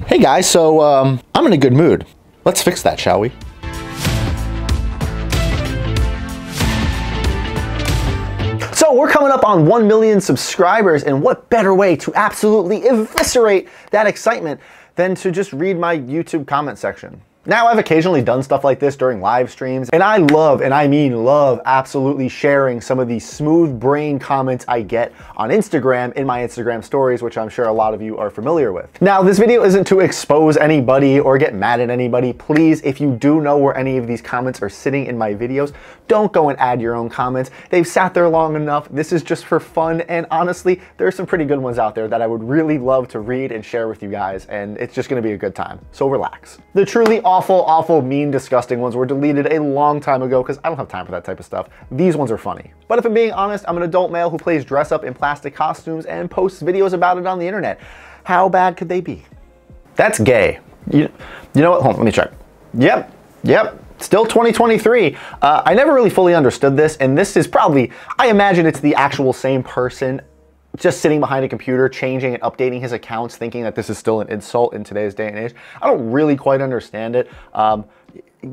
Hey guys, so I'm in a good mood. Let's fix that, shall we? So we're coming up on 1 million subscribers, and what better way to absolutely eviscerate that excitement than to just read my YouTube comment section. Now, I've occasionally done stuff like this during live streams, and I love, and I mean love, absolutely sharing some of these smooth brain comments I get on Instagram in my Instagram stories, which I'm sure a lot of you are familiar with. Now, this video isn't to expose anybody or get mad at anybody. Please, if you do know where any of these comments are sitting in my videos, don't go and add your own comments. They've sat there long enough. This is just for fun, and honestly, there are some pretty good ones out there that I would really love to read and share with you guys, and it's just gonna be a good time, so relax. The truly awful, mean, disgusting ones were deleted a long time ago because I don't have time for that type of stuff. These ones are funny. But if I'm being honest, I'm an adult male who plays dress up in plastic costumes and posts videos about it on the internet. How bad could they be? That's gay. You know what? Hold on, let me check. Yep. Still 2023. I never really fully understood this, and this is probably, I imagine it's the actual same person just sitting behind a computer, changing and updating his accounts, thinking that this is still an insult in today's day and age. I don't really quite understand it.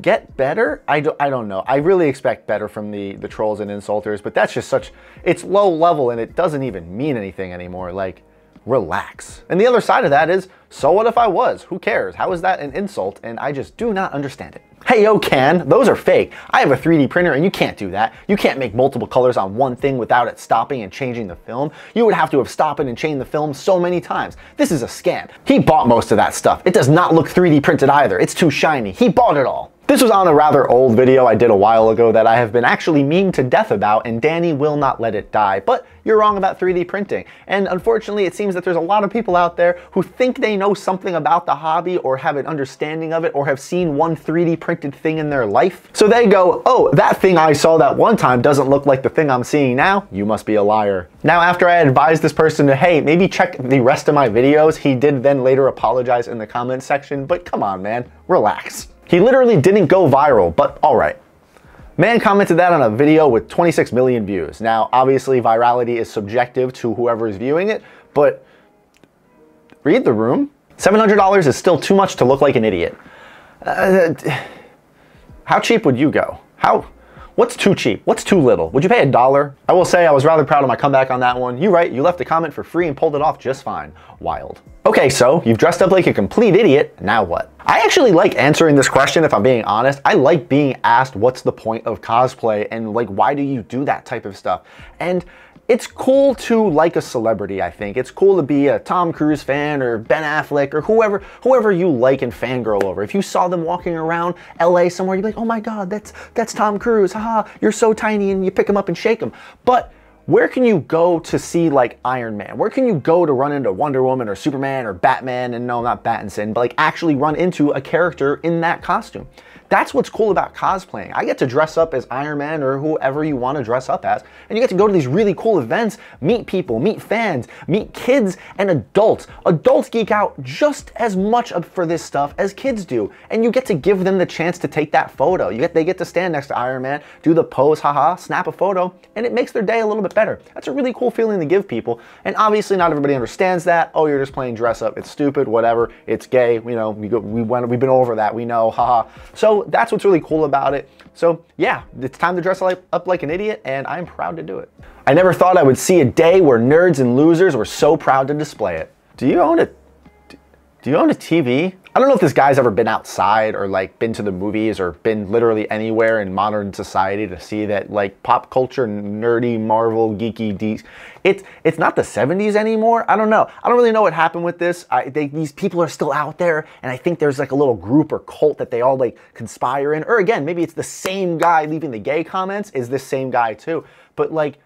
Get better? I don't know. I really expect better from the trolls and insulters, but that's just it's low level and it doesn't even mean anything anymore. Like, relax. And the other side of that is, so what if I was? Who cares? How is that an insult? And I just do not understand it. Hey, yo, Can, those are fake. I have a 3D printer and you can't do that. You can't make multiple colors on one thing without it stopping and changing the film. You would have to have stopped it and changed the film so many times. This is a scam. He bought most of that stuff. It does not look 3D printed either. It's too shiny. He bought it all. This was on a rather old video I did a while ago that I have been actually memed to death about, and Danny will not let it die. But you're wrong about 3D printing. And unfortunately, it seems that there's a lot of people out there who think they know something about the hobby or have an understanding of it or have seen one 3D printed thing in their life. So they go, oh, that thing I saw that one time doesn't look like the thing I'm seeing now. You must be a liar. Now, after I advised this person to, hey, maybe check the rest of my videos, he did then later apologize in the comments section. But come on, man, relax. He literally didn't go viral, but all right. Man commented that on a video with 26 million views. Now, obviously, virality is subjective to whoever is viewing it, but read the room. $700 is still too much to look like an idiot. How cheap would you go? What's too cheap? What's too little? Would you pay $1? I will say I was rather proud of my comeback on that one. You're right, you left a comment for free and pulled it off just fine. Wild. Okay, so you've dressed up like a complete idiot, now what? I actually like answering this question if I'm being honest. I like being asked what's the point of cosplay and like why do you do that type of stuff? And it's cool to like a celebrity, I think. It's cool to be a Tom Cruise fan or Ben Affleck or whoever you like and fangirl over. If you saw them walking around LA somewhere, you'd be like, oh my God, that's Tom Cruise, haha, you're so tiny, and you pick him up and shake him. But where can you go to see like Iron Man? Where can you go to run into Wonder Woman or Superman or Batman? And no, not Battinson, but like actually run into a character in that costume. That's what's cool about cosplaying. I get to dress up as Iron Man or whoever you want to dress up as, and you get to go to these really cool events, meet people, meet fans, meet kids and adults. Adults geek out just as much for this stuff as kids do, and you get to give them the chance to take that photo. They get to stand next to Iron Man, do the pose, haha, snap a photo, and it makes their day a little bit better. That's a really cool feeling to give people, and obviously not everybody understands that. Oh, you're just playing dress up, it's stupid, whatever, it's gay, you know, we've been over that, we know, haha. So that's what's really cool about it. So yeah, it's time to dress up like an idiot, and I'm proud to do it. I never thought I would see a day where nerds and losers were so proud to display it. Do you own a TV? I don't know if this guy's ever been outside or like been to the movies or been literally anywhere in modern society to see that like pop culture, nerdy, Marvel, geeky, it's not the 70s anymore. I don't know. I don't really know what happened with this. These people are still out there, and I think there's like a little group or cult that they all like conspire in. Or again, maybe it's the same guy leaving the gay comments is this same guy too. But like,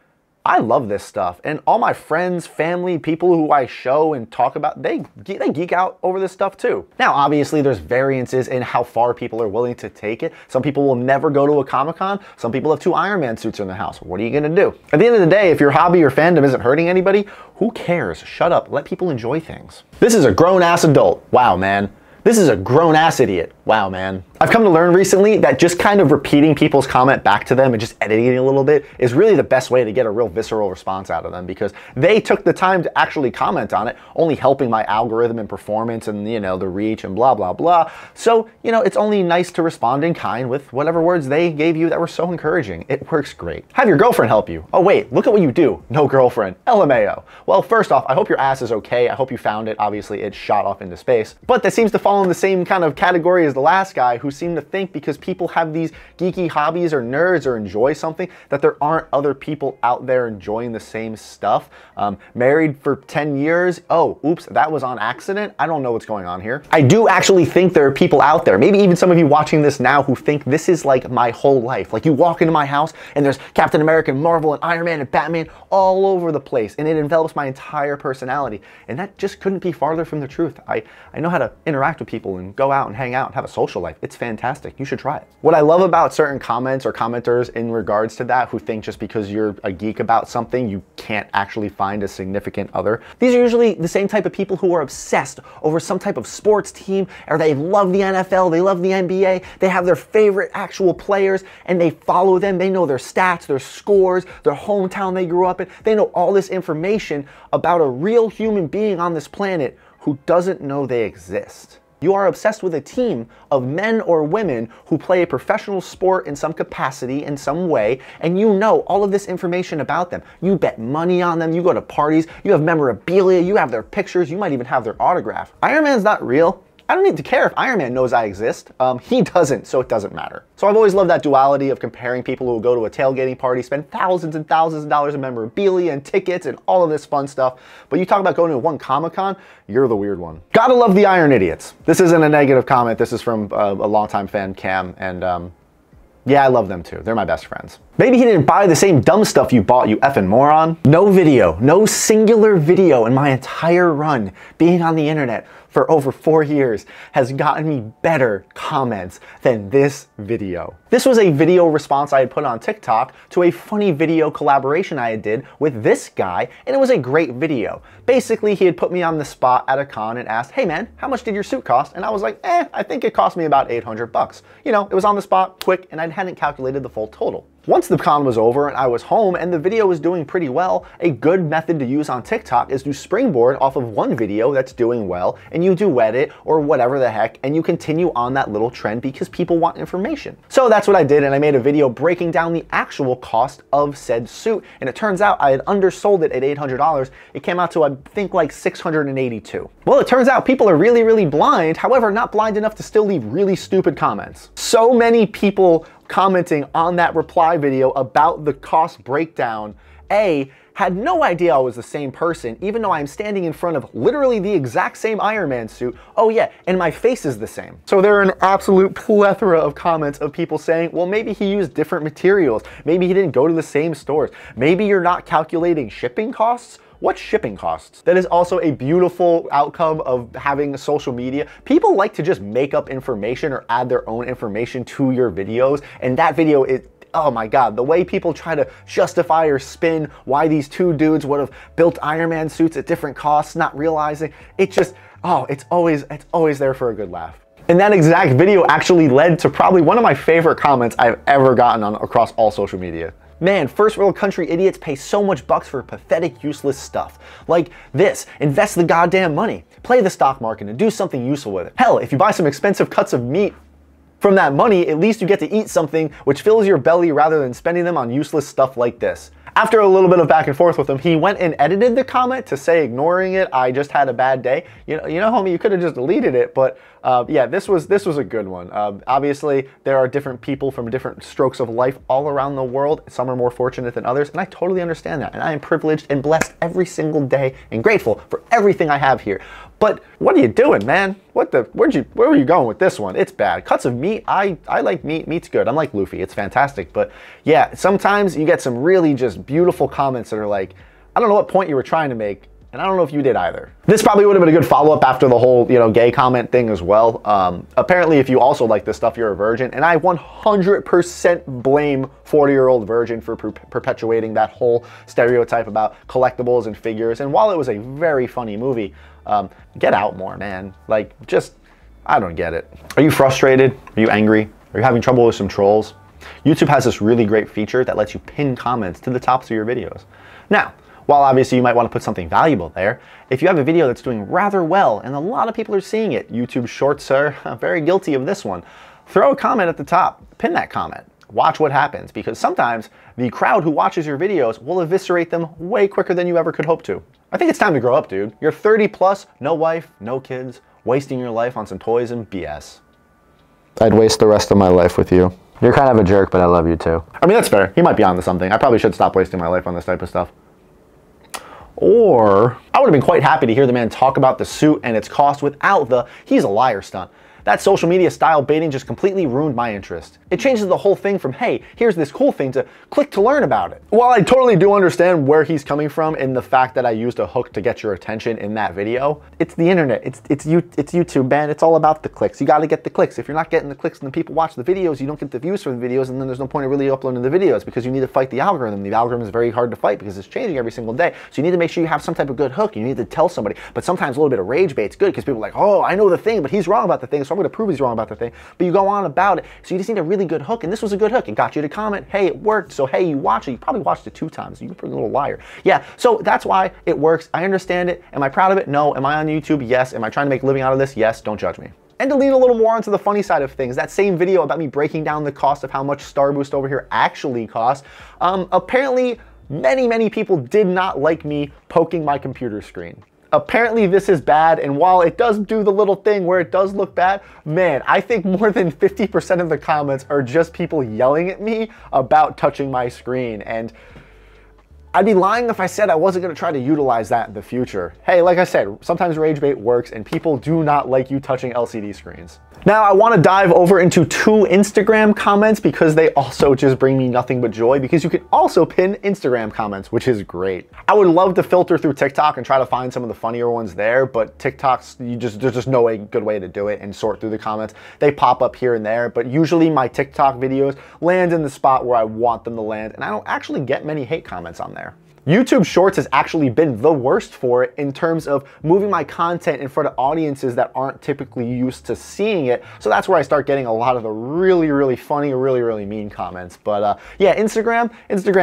I love this stuff, and all my friends, family, people who I show and talk about, they geek out over this stuff too. Now, obviously, there's variances in how far people are willing to take it. Some people will never go to a Comic-Con. Some people have 2 Iron Man suits in their house. What are you gonna do? At the end of the day, if your hobby or fandom isn't hurting anybody, who cares? Shut up, let people enjoy things. This is a grown-ass adult. Wow, man. This is a grown-ass idiot. Wow, man. I've come to learn recently that just kind of repeating people's comment back to them and just editing it a little bit is really the best way to get a real visceral response out of them, because they took the time to actually comment on it, only helping my algorithm and performance and, you know, the reach and blah, blah, blah. So, you know, it's only nice to respond in kind with whatever words they gave you that were so encouraging. It works great. Have your girlfriend help you. Oh wait, look at what you do. No girlfriend. LMAO. Well, first off, I hope your ass is okay. I hope you found it. Obviously, it shot off into space. But that seems to fall in the same kind of category as the last guy, who seemed to think because people have these geeky hobbies or nerds or enjoy something that there aren't other people out there enjoying the same stuff. Married for 10 years. Oh, oops, that was on accident. I don't know what's going on here. I do actually think there are people out there, maybe even some of you watching this now, who think this is like my whole life. Like, you walk into my house and there's Captain America and Marvel and Iron Man and Batman all over the place, and it envelops my entire personality. And that just couldn't be farther from the truth. I know how to interact with people and go out and hang out and have a social life. It's fantastic. You should try it. What I love about certain comments or commenters in regards to that, who think just because you're a geek about something, you can't actually find a significant other. These are usually the same type of people who are obsessed over some type of sports team, or they love the NFL, they love the NBA, they have their favorite actual players, and they follow them. They know their stats, their scores, their hometown they grew up in. They know all this information about a real human being on this planet who doesn't know they exist. You are obsessed with a team of men or women who play a professional sport in some capacity, in some way, and you know all of this information about them. You bet money on them, you go to parties, you have memorabilia, you have their pictures, you might even have their autograph. Iron Man's not real. I don't need to care if Iron Man knows I exist. He doesn't, so it doesn't matter. So I've always loved that duality of comparing people who will go to a tailgating party, spend thousands and thousands of dollars in memorabilia and tickets and all of this fun stuff. But you talk about going to one Comic-Con, you're the weird one. Gotta love the Iron Idiots. This isn't a negative comment. This is from a longtime fan, Cam, and yeah, I love them too. They're my best friends. Maybe he didn't buy the same dumb stuff you bought, you effing moron. No video, no singular video in my entire run being on the internet for over 4 years has gotten me better comments than this video. This was a video response I had put on TikTok to a funny video collaboration I did with this guy, and it was a great video. Basically, he had put me on the spot at a con and asked, hey man, how much did your suit cost? And I was like, I think it cost me about 800 bucks. You know, it was on the spot, quick, and I hadn't calculated the full total. Once the con was over and I was home and the video was doing pretty well, a good method to use on TikTok is to springboard off of one video that's doing well, and you duet it or whatever the heck, and you continue on that little trend because people want information. So that's what I did, and I made a video breaking down the actual cost of said suit, and it turns out I had undersold it at $800. It came out to, I think, like $682. Well, it turns out people are really, really blind, however, not blind enough to still leave really stupid comments. So many people commenting on that reply video about the cost breakdown, had no idea I was the same person, even though I'm standing in front of literally the exact same Iron Man suit. Oh yeah, and my face is the same. So there are an absolute plethora of comments of people saying, well, maybe he used different materials. Maybe he didn't go to the same stores. Maybe you're not calculating shipping costs. What's shipping costs? That is also a beautiful outcome of having social media. People like to just make up information or add their own information to your videos, and that video is, oh my God, the way people try to justify or spin why these two dudes would have built Iron Man suits at different costs, not realizing, it just, oh, it's always there for a good laugh. And that exact video actually led to probably one of my favorite comments I've ever gotten on across all social media. Man, first world country idiots pay so much bucks for pathetic, useless stuff. Like this, invest the goddamn money. Play the stock market and do something useful with it. Hell, if you buy some expensive cuts of meat from that money, at least you get to eat something which fills your belly rather than spending them on useless stuff like this. After a little bit of back and forth with him, he went and edited the comment to say, ignoring it, I just had a bad day. You know, homie, you could have just deleted it, but yeah, this was a good one. Obviously, there are different people from different strokes of life all around the world. Some are more fortunate than others, and I totally understand that. And I am privileged and blessed every single day and grateful for everything I have here. But what are you doing, man? Where were you going with this one? It's bad. Cuts of meat, I like meat. Meat's good. I'm like Luffy. It's fantastic. But yeah, sometimes you get some really just beautiful comments that are like, I don't know what point you were trying to make, and I don't know if you did either. This probably would have been a good follow-up after the whole, gay comment thing as well. Apparently, if you also like this stuff, you're a virgin, and I 100% blame 40-year-old virgin for perpetuating that whole stereotype about collectibles and figures. And while it was a very funny movie, get out more, man. Like, just I don't get it. Are you frustrated? Are you angry? Are you having trouble with some trolls? YouTube has this really great feature that lets you pin comments to the tops of your videos. Now, while obviously you might want to put something valuable there, if you have a video that's doing rather well and a lot of people are seeing it, YouTube Shorts are very guilty of this one, throw a comment at the top, pin that comment. Watch what happens, because sometimes the crowd who watches your videos will eviscerate them way quicker than you ever could hope to. I think it's time to grow up, dude. You're 30 plus, no wife, no kids, wasting your life on some toys and BS. I'd waste the rest of my life with you. You're kind of a jerk, but I love you too. I mean, that's fair. He might be onto something. I probably should stop wasting my life on this type of stuff. Or I would have been quite happy to hear the man talk about the suit and its cost without the "he's a liar" stunt. That social media style baiting just completely ruined my interest. It changes the whole thing from, hey, here's this cool thing, to click to learn about it. While I totally do understand where he's coming from in the fact that I used a hook to get your attention in that video, it's the internet, it's YouTube, man. It's all about the clicks. You gotta get the clicks. If you're not getting the clicks and the people watch the videos, you don't get the views for the videos, and then there's no point in really uploading the videos because you need to fight the algorithm. The algorithm is very hard to fight because it's changing every single day. So you need to make sure you have some type of good hook. You need to tell somebody. But sometimes a little bit of rage bait's good because people are like, oh, I know the thing, but he's wrong about the thing, so I'm gonna prove he's wrong about the thing. But you go on about it, so you just need a really good hook, and this was a good hook. It got you to comment, hey, it worked, so hey, you watch it. You probably watched it 2 times. You're a little liar. Yeah, so that's why it works. I understand it. Am I proud of it? No. Am I on YouTube? Yes. Am I trying to make a living out of this? Yes. Don't judge me. And to lean a little more onto the funny side of things, that same video about me breaking down the cost of how much Star Boost over here actually costs, apparently many people did not like me poking my computer screen. Apparently this is bad, and while it does do the little thing where it does look bad, man, I think more than 50% of the comments are just people yelling at me about touching my screen, and I'd be lying if I said I wasn't going to try to utilize that in the future. Hey, like I said, sometimes rage bait works, and people do not like you touching LCD screens. Now, I want to dive over into 2 Instagram comments because they also just bring me nothing but joy, because you can also pin Instagram comments, which is great. I would love to filter through TikTok and try to find some of the funnier ones there, but TikTok's, there's just no good way to do it and sort through the comments. They pop up here and there, but usually my TikTok videos land in the spot where I want them to land, and I don't actually get many hate comments on there. YouTube Shorts has actually been the worst for it in terms of moving my content in front of audiences that aren't typically used to seeing it. So that's where I start getting a lot of the really funny or really mean comments. But yeah, Instagram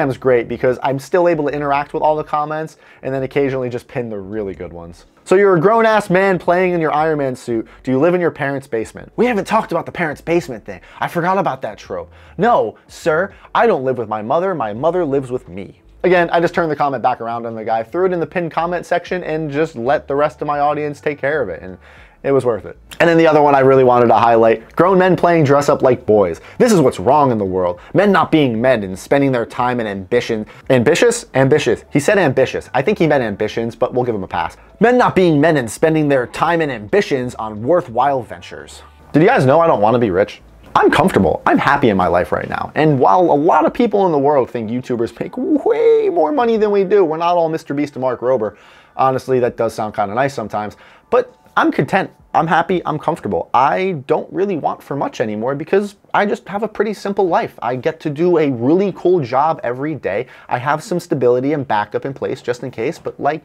is great because I'm still able to interact with all the comments and then occasionally just pin the really good ones. So you're a grown-ass man playing in your Iron Man suit. Do you live in your parents' basement? We haven't talked about the parents' basement thing. I forgot about that trope. No, sir, I don't live with my mother. My mother lives with me. Again, I just turned the comment back around on the guy, threw it in the pinned comment section, and just let the rest of my audience take care of it, and it was worth it. And then the other one I really wanted to highlight, grown men playing dress up like boys. This is what's wrong in the world. Men not being men and spending their time and ambition. Ambitious? Ambitious. He said ambitious. I think he meant ambitions, but we'll give him a pass. Men not being men and spending their time and ambitions on worthwhile ventures. Did you guys know I don't want to be rich? I'm comfortable. I'm happy in my life right now. And while a lot of people in the world think YouTubers make way more money than we do, we're not all Mr. Beast and Mark Rober. Honestly, that does sound kind of nice sometimes, but I'm content. I'm happy. I'm comfortable. I don't really want for much anymore because I just have a pretty simple life. I get to do a really cool job every day. I have some stability and backup in place just in case, but like,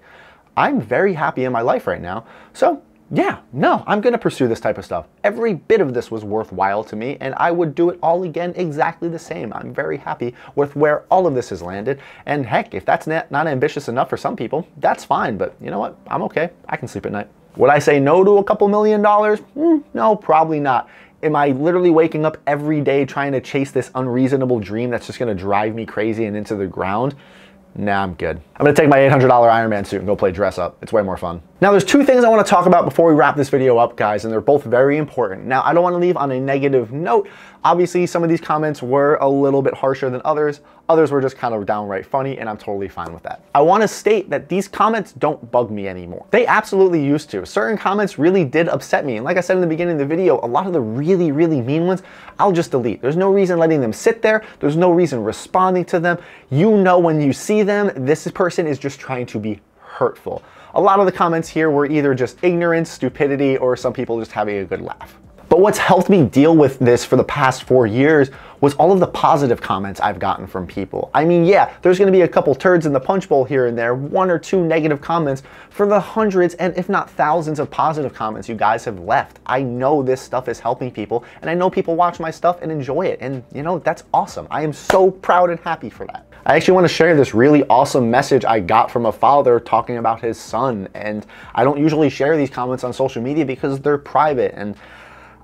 I'm very happy in my life right now. So yeah, no, I'm gonna pursue this type of stuff. Every bit of this was worthwhile to me, and I would do it all again exactly the same. I'm very happy with where all of this has landed, and heck, if that's not ambitious enough for some people, that's fine, but you know what? I'm okay. I can sleep at night. Would I say no to a couple $1 million? No, probably not. Am I literally waking up every day trying to chase this unreasonable dream that's just gonna drive me crazy and into the ground? Nah, I'm good. I'm gonna take my $800 Iron Man suit and go play dress up. It's way more fun. Now, there's 2 things I wanna talk about before we wrap this video up, guys, and they're both very important. Now, I don't wanna leave on a negative note. Obviously, some of these comments were a little bit harsher than others. Others were just kind of downright funny, and I'm totally fine with that. I wanna state that these comments don't bug me anymore. They absolutely used to. Certain comments really did upset me, and like I said in the beginning of the video, a lot of the really mean ones, I'll just delete. There's no reason letting them sit there. There's no reason responding to them. You know when you see them, this person is just trying to be hurtful. A lot of the comments here were either just ignorance, stupidity, or some people just having a good laugh. But what's helped me deal with this for the past 4 years was all of the positive comments I've gotten from people. I mean, yeah, there's gonna be a couple turds in the punch bowl here and there, 1 or 2 negative comments for the hundreds and if not thousands of positive comments you guys have left. I know this stuff is helping people, and I know people watch my stuff and enjoy it, and you know, that's awesome. I am so proud and happy for that. I actually want to share this really awesome message I got from a father talking about his son, and I don't usually share these comments on social media because they're private, and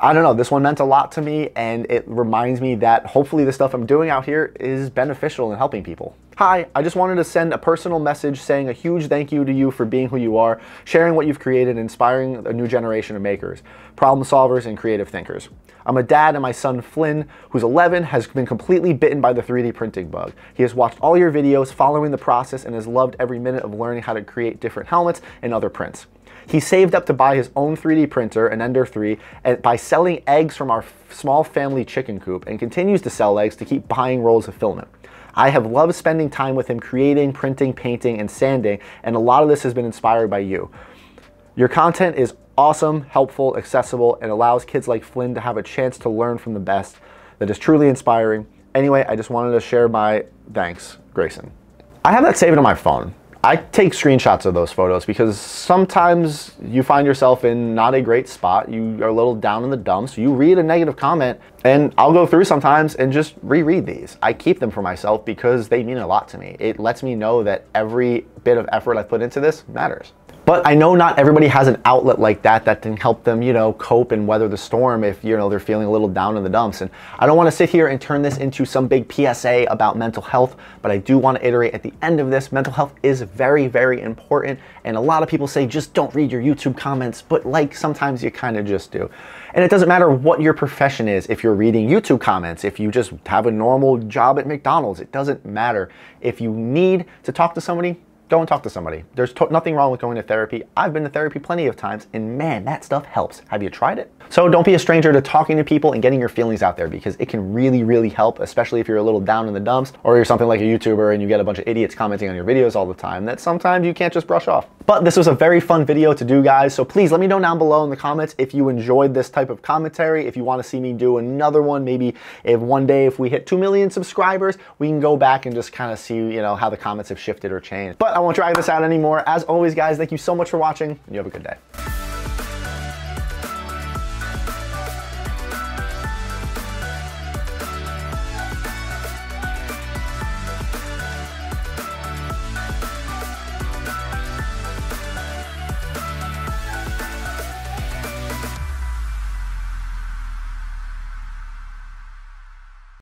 I don't know, this one meant a lot to me, and it reminds me that hopefully the stuff I'm doing out here is beneficial in helping people. Hi, I just wanted to send a personal message saying a huge thank you to you for being who you are, sharing what you've created, and inspiring a new generation of makers, problem solvers, and creative thinkers. I'm a dad, and my son Flynn, who's 11, has been completely bitten by the 3D printing bug. He has watched all your videos, following the process, and has loved every minute of learning how to create different helmets and other prints. He saved up to buy his own 3D printer, an Ender 3, and by selling eggs from our small family chicken coop, and continues to sell eggs to keep buying rolls of filament. I have loved spending time with him creating, printing, painting, and sanding, and a lot of this has been inspired by you. Your content is awesome, helpful, accessible, and allows kids like Flynn to have a chance to learn from the best. That is truly inspiring. Anyway, I just wanted to share my thanks, Grayson. I have that saved on my phone. I take screenshots of those photos because sometimes you find yourself in not a great spot. You are a little down in the dumps. You read a negative comment, and I'll go through sometimes and just reread these. I keep them for myself because they mean a lot to me. It lets me know that every bit of effort I put into this matters. But I know not everybody has an outlet like that that can help them, you know, cope and weather the storm if, you know, they're feeling a little down in the dumps. And I don't want to sit here and turn this into some big PSA about mental health, but I do want to iterate at the end of this, mental health is very, very important. And a lot of people say, just don't read your YouTube comments, but like sometimes you kind of just do. And it doesn't matter what your profession is. If you're reading YouTube comments, if you just have a normal job at McDonald's, it doesn't matter. If you need to talk to somebody, go and talk to somebody. There's nothing wrong with going to therapy. I've been to therapy plenty of times, and man, that stuff helps. Have you tried it? So don't be a stranger to talking to people and getting your feelings out there, because it can really, really help, especially if you're a little down in the dumps, or you're something like a YouTuber and you get a bunch of idiots commenting on your videos all the time that sometimes you can't just brush off. But this was a very fun video to do, guys, so please let me know down below in the comments if you enjoyed this type of commentary, if you want to see me do another one, maybe if one day if we hit 2 million subscribers, we can go back and just kind of see, you know, how the comments have shifted or changed. But I won't drag this out anymore. As always, guys, thank you so much for watching, and you have a good day.